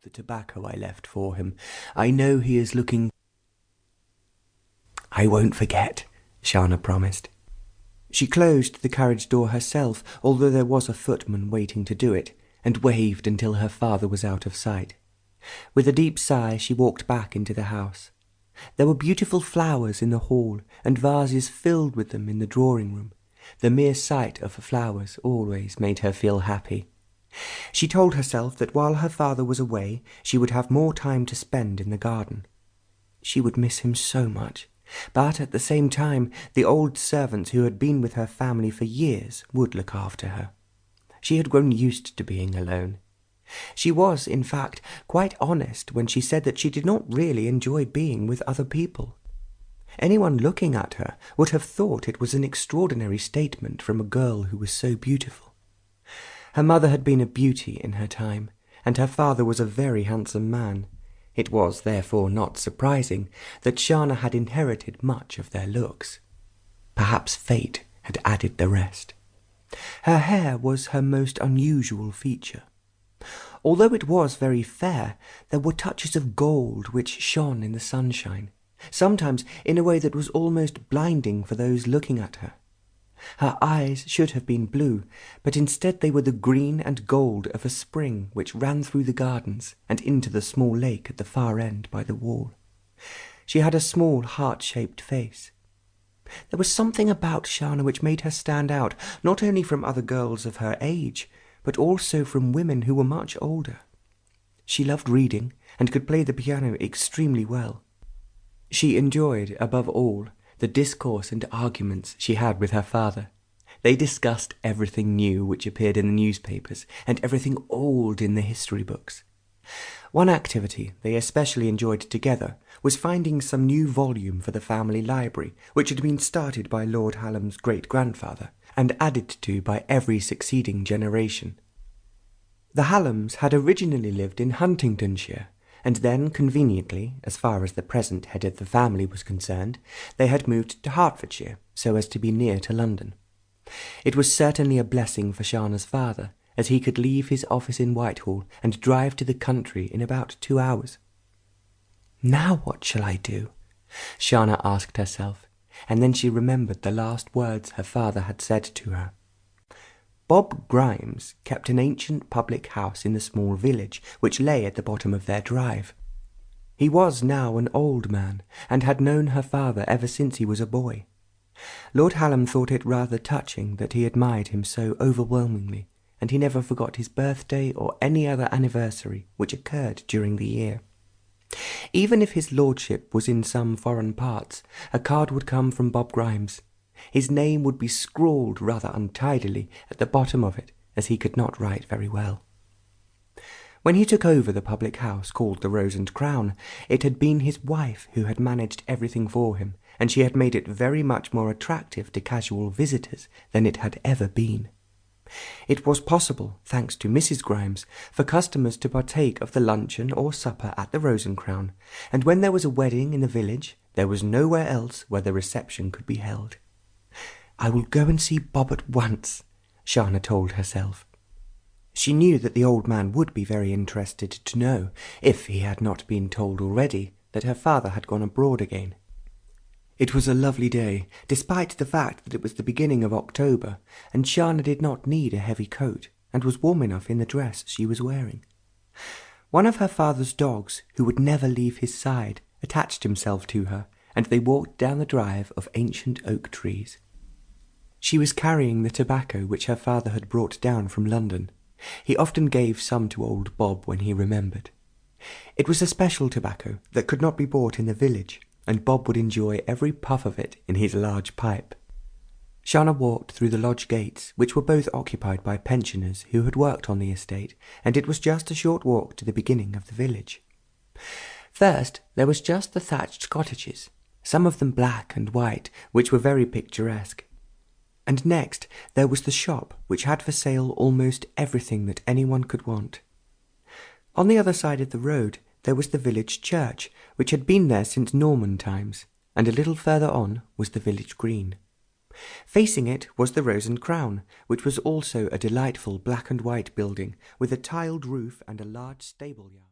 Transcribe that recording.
the tobacco I left for him. I know he is looking—" "I won't forget," Shana promised. She closed the carriage door herself, although there was a footman waiting to do it, and waved until her father was out of sight. With a deep sigh she walked back into the house. There were beautiful flowers in the hall, and vases filled with them in the drawing-room. The mere sight of flowers always made her feel happy. She told herself that while her father was away, she would have more time to spend in the garden. She would miss him so much, but at the same time the old servants who had been with her family for years would look after her. She had grown used to being alone. She was, in fact, quite honest when she said that she did not really enjoy being with other people. Anyone looking at her would have thought it was an extraordinary statement from a girl who was so beautiful. Her mother had been a beauty in her time, and her father was a very handsome man. It was therefore not surprising that Shana had inherited much of their looks. Perhaps fate had added the rest. Her hair was her most unusual feature. Although it was very fair, there were touches of gold which shone in the sunshine, sometimes in a way that was almost blinding for those looking at her. Her eyes should have been blue, but instead they were the green and gold of a spring which ran through the gardens and into the small lake at the far end by the wall. She had a small heart-shaped face. There was something about Shana which made her stand out, not only from other girls of her age, but also from women who were much older. She loved reading and could play the piano extremely well. She enjoyed, above all, the discourse and arguments she had with her father. They discussed everything new which appeared in the newspapers and everything old in the history books. One activity they especially enjoyed together was finding some new volume for the family library, which had been started by Lord Hallam's great-grandfather and added to by every succeeding generation. The Hallams had originally lived in Huntingdonshire, and then, conveniently, as far as the present head of the family was concerned, they had moved to Hertfordshire, so as to be near to London. It was certainly a blessing for Shana's father, as he could leave his office in Whitehall and drive to the country in about 2 hours. "Now what shall I do?" Shana asked herself, and then she remembered the last words her father had said to her. Bob Grimes kept an ancient public house in the small village which lay at the bottom of their drive. He was now an old man, and had known her father ever since he was a boy. Lord Hallam thought it rather touching that he admired him so overwhelmingly, and he never forgot his birthday or any other anniversary which occurred during the year. Even if his lordship was in some foreign parts, a card would come from Bob Grimes. His name would be scrawled rather untidily at the bottom of it, as he could not write very well. When he took over the public house called the Rose and Crown, it had been his wife who had managed everything for him, and she had made it very much more attractive to casual visitors than it had ever been. It was possible, thanks to Mrs. Grimes, for customers to partake of the luncheon or supper at the Rose and Crown, and when there was a wedding in the village, there was nowhere else where the reception could be held. "I will go and see Bob at once," Shana told herself. She knew that the old man would be very interested to know, if he had not been told already, that her father had gone abroad again. It was a lovely day, despite the fact that it was the beginning of October, and Shana did not need a heavy coat, and was warm enough in the dress she was wearing. One of her father's dogs, who would never leave his side, attached himself to her, and they walked down the drive of ancient oak trees. She was carrying the tobacco which her father had brought down from London. He often gave some to old Bob when he remembered. It was a special tobacco that could not be bought in the village, and Bob would enjoy every puff of it in his large pipe. Shana walked through the lodge gates, which were both occupied by pensioners who had worked on the estate, and it was just a short walk to the beginning of the village. First, there was just the thatched cottages, some of them black and white, which were very picturesque. And next, there was the shop, which had for sale almost everything that anyone could want. On the other side of the road, there was the village church, which had been there since Norman times, and a little further on was the village green. Facing it was the Rose and Crown, which was also a delightful black and white building, with a tiled roof and a large stable yard.